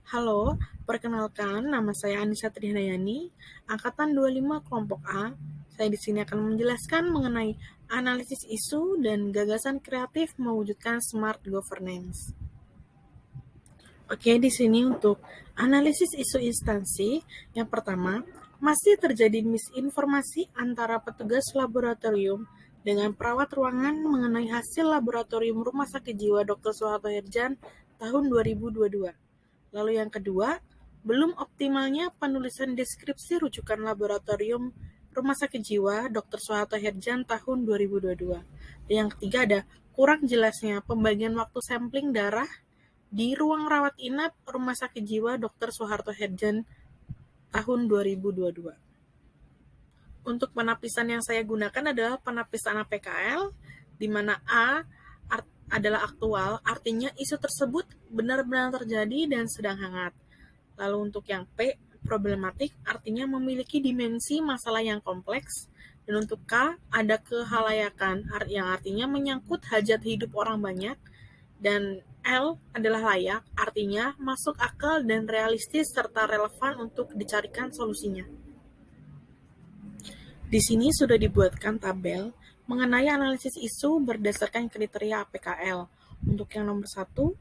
Halo, perkenalkan nama saya Anissa Trihandayani, angkatan 25 kelompok A. Saya di sini akan menjelaskan mengenai analisis isu dan gagasan kreatif mewujudkan smart governance. Oke, di sini untuk analisis isu instansi, yang pertama, masih terjadi misinformasi antara petugas laboratorium dengan perawat ruangan mengenai hasil laboratorium Rumah Sakit Jiwa Dr. Soeharto Herjan tahun 2022. Lalu yang kedua, belum optimalnya penulisan deskripsi rujukan laboratorium Rumah Sakit Jiwa Dr. Soeharto Herjan tahun 2022. Dan yang ketiga ada kurang jelasnya pembagian waktu sampling darah di ruang rawat inap Rumah Sakit Jiwa Dr. Soeharto Herjan tahun 2022. Untuk penapisan yang saya gunakan adalah penapisan APKL, di mana A adalah aktual, artinya isu tersebut benar-benar terjadi dan sedang hangat. Lalu untuk yang P, problematik, artinya memiliki dimensi masalah yang kompleks. Dan untuk K, ada kehalayakan, yang artinya menyangkut hajat hidup orang banyak. Dan L adalah layak, artinya masuk akal dan realistis serta relevan untuk dicarikan solusinya. Di sini sudah dibuatkan tabel mengenai analisis isu berdasarkan kriteria APKL. Untuk yang nomor 1,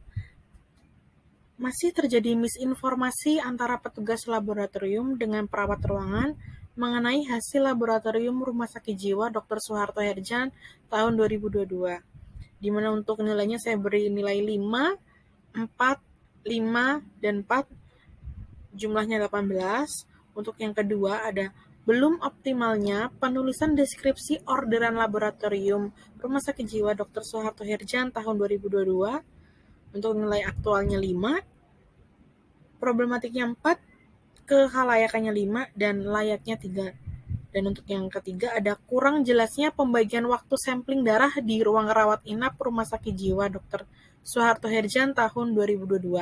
masih terjadi misinformasi antara petugas laboratorium dengan perawat ruangan mengenai hasil laboratorium Rumah Sakit Jiwa Dr. Soeharto Herjan tahun 2022. Di mana untuk nilainya saya beri nilai 5, 4, 5, dan 4, jumlahnya 18. Untuk yang kedua ada belum optimalnya penulisan deskripsi orderan laboratorium Rumah Sakit Jiwa Dr. Soeharto Herjan tahun 2022. Untuk nilai aktualnya 5, problematiknya 4, kehalayakannya 5, dan layaknya 3. Dan untuk yang ketiga ada kurang jelasnya pembagian waktu sampling darah di ruang rawat inap Rumah Sakit Jiwa Dr. Soeharto Herjan tahun 2022.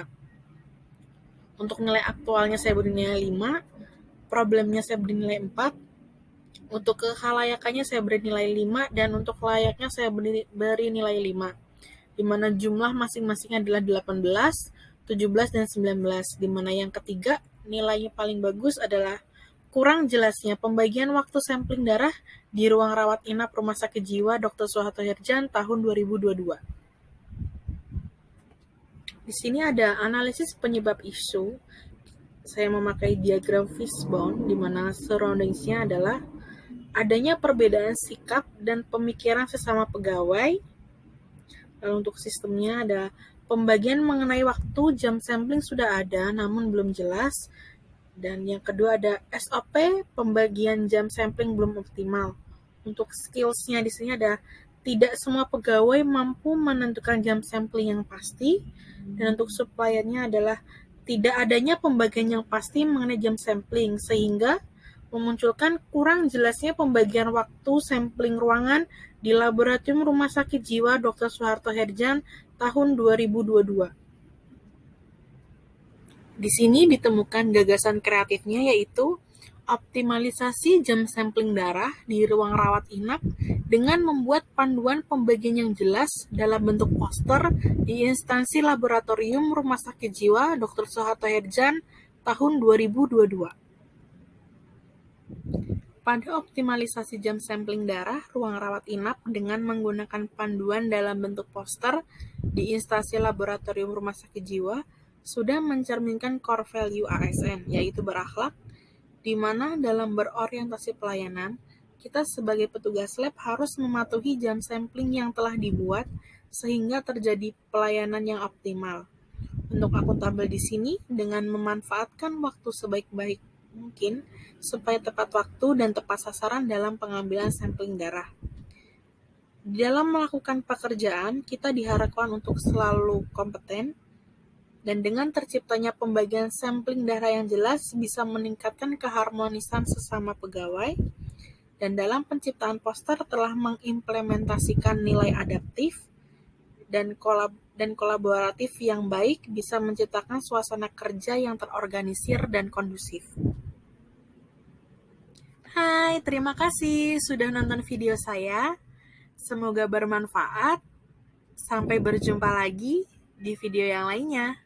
Untuk nilai aktualnya saya beri nilai 5, problemnya saya beri nilai 4, untuk kehalayakannya saya beri nilai 5, dan untuk layaknya saya beri nilai 5, di mana jumlah masing-masing adalah 18, 17, dan 19, di mana yang ketiga nilainya paling bagus adalah kurang jelasnya pembagian waktu sampling darah di ruang rawat inap Rumah Sakit Jiwa Dr. Soeharto Herjan tahun 2022. Di sini ada analisis penyebab isu. Saya memakai diagram fishbone, di mana surroundingsnya adalah adanya perbedaan sikap dan pemikiran sesama pegawai. Lalu untuk sistemnya ada pembagian mengenai waktu jam sampling sudah ada, namun belum jelas. Dan yang kedua ada SOP, pembagian jam sampling belum optimal. Untuk skills-nya di sini ada tidak semua pegawai mampu menentukan jam sampling yang pasti. Dan untuk suppliernya adalah tidak adanya pembagian yang pasti mengenai jam sampling, sehingga memunculkan kurang jelasnya pembagian waktu sampling ruangan di laboratorium Rumah Sakit Jiwa Dr. Soeharto Herjan tahun 2022. Di sini ditemukan gagasan kreatifnya, yaitu optimalisasi jam sampling darah di ruang rawat inap dengan membuat panduan pembagian yang jelas dalam bentuk poster di instansi laboratorium Rumah Sakit Jiwa Dr. Soeharto Herjan tahun 2022. Pada optimalisasi jam sampling darah ruang rawat inap dengan menggunakan panduan dalam bentuk poster di instansi laboratorium Rumah Sakit Jiwa sudah mencerminkan core value ASN, yaitu berakhlak, di mana dalam berorientasi pelayanan, kita sebagai petugas lab harus mematuhi jam sampling yang telah dibuat sehingga terjadi pelayanan yang optimal. Untuk akuntabel di sini dengan memanfaatkan waktu sebaik-baik mungkin supaya tepat waktu dan tepat sasaran dalam pengambilan sampling darah. Dalam melakukan pekerjaan, kita diharapkan untuk selalu kompeten, dan dengan terciptanya pembagian sampling darah yang jelas bisa meningkatkan keharmonisan sesama pegawai, dan dalam penciptaan poster telah mengimplementasikan nilai adaptif dan kolaboratif yang baik bisa menciptakan suasana kerja yang terorganisir dan kondusif. Hai, terima kasih sudah nonton video saya. Semoga bermanfaat. Sampai berjumpa lagi di video yang lainnya.